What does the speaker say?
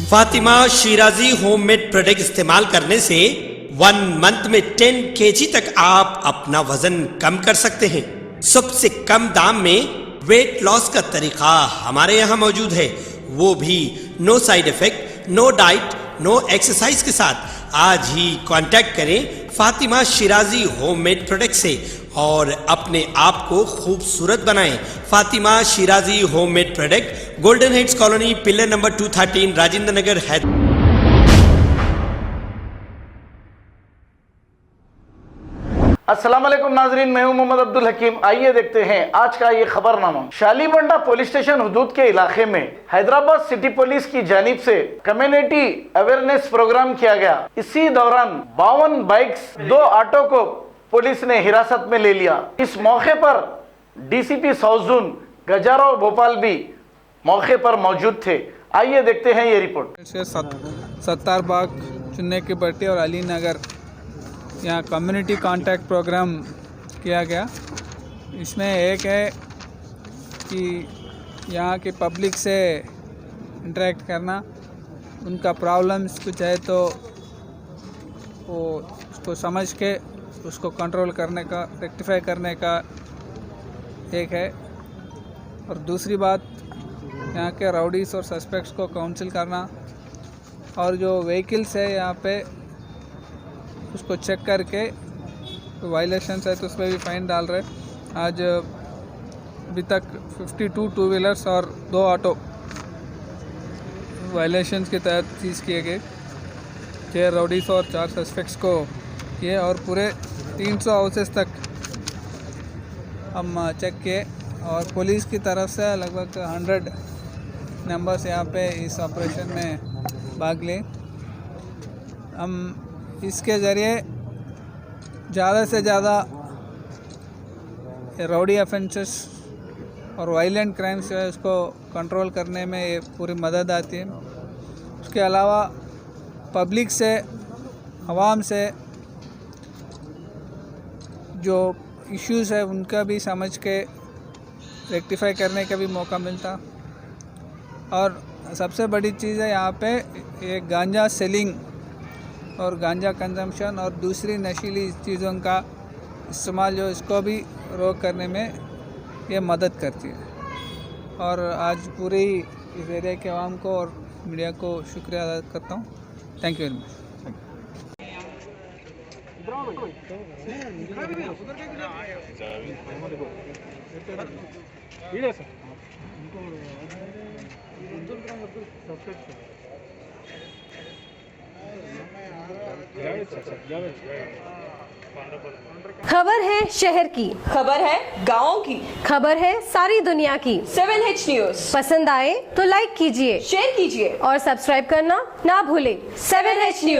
Fatima Shirazi homemade product इस्तेमाल करने से 1 मंथ में 10 kg तक आप अपना वजन कम कर सकते हैं। सबसे कम दाम में वेट लॉस का तरीका हमारे यहाँ मौजूद है, वो भी no side effect, no diet, no exercise के साथ। आज ही कांटेक्ट करें फातिमा शिराजी होममेड प्रोडक्ट से और अपने आप को खूबसूरत बनाएं। Fatima Shirazi homemade product, Golden Heads Colony, pillar number 213, Rajendra Nagar, Hyderabad. अस्सलाम वालेकुम नाजरीन, मैं हूं मोहम्मद अब्दुल हकीम। आइए देखते हैं आज का ये खबरनामा। शालीबंडा पुलिस स्टेशन हुदूद के इलाके में हैदराबाद सिटी पुलिस की जानिब से कम्युनिटी अवेयरनेस प्रोग्राम किया गया। इसी दौरान 52 बाइक्स, 2 ऑटो को पुलिस ने हिरासत में ले लिया। इस मौके पर डीसीपी साउथ जोन गजाराव भोपाल भी मौके पर मौजूद थे। आइए देखते हैं ये रिपोर्ट। सत्तार बाग, चुन्ने की पट्टी और अली नगर यहाँ कम्युनिटी कांटेक्ट प्रोग्राम किया गया। इसमें एक है कि यहाँ के पब्लिक से इंटरेक्ट करना, उनका प्रॉब्लम्स कुछ है तो वो उसको समझ के उसको कंट्रोल करने का, रेक्टिफाई करने का एक है। और दूसरी बात, यहाँ के राउडीज और सस्पेक्ट्स को काउंसिल करना, और जो व्हीकल्स है यहाँ पे उसको चेक करके तो वायलेशंस है तो उस पर भी फ़ाइन डाल रहे। आज अभी तक 52 टू व्हीलर्स और 2 ऑटो वायलेशंस के तहत सीज किए गए। 6 राउडीज और 4 सस्पेक्ट्स को किए और पूरे 300 हाउसेस तक हम चेक किए। और पुलिस की तरफ से लगभग 100 मेंबर्स यहाँ पे इस ऑपरेशन में भाग लिए। हम इसके ज़रिए ज़्यादा से ज़्यादा राउडी ऑफेंसेस और वायलेंट क्राइम्स जो है उसको कंट्रोल करने में ये पूरी मदद आती है। उसके अलावा पब्लिक से, आवाम से जो इश्यूज़ है उनका भी समझ के रेक्टिफाई करने का भी मौका मिलता। और सबसे बड़ी चीज़ है यहाँ पे ये गांजा सेलिंग और गांजा कंजम्पशन और दूसरी नशीली चीज़ों का इस्तेमाल जो इसको भी रोक करने में ये मदद करती है। और आज पूरी इस एरिया के आवाम को और मीडिया को शुक्रिया अदा करता हूँ। Thank you very much. खबर है शहर की, खबर है गाँव की, खबर है सारी दुनिया की। 7H न्यूज़ पसंद आए तो लाइक कीजिए, शेयर कीजिए और सब्सक्राइब करना ना भूलें। 7H news.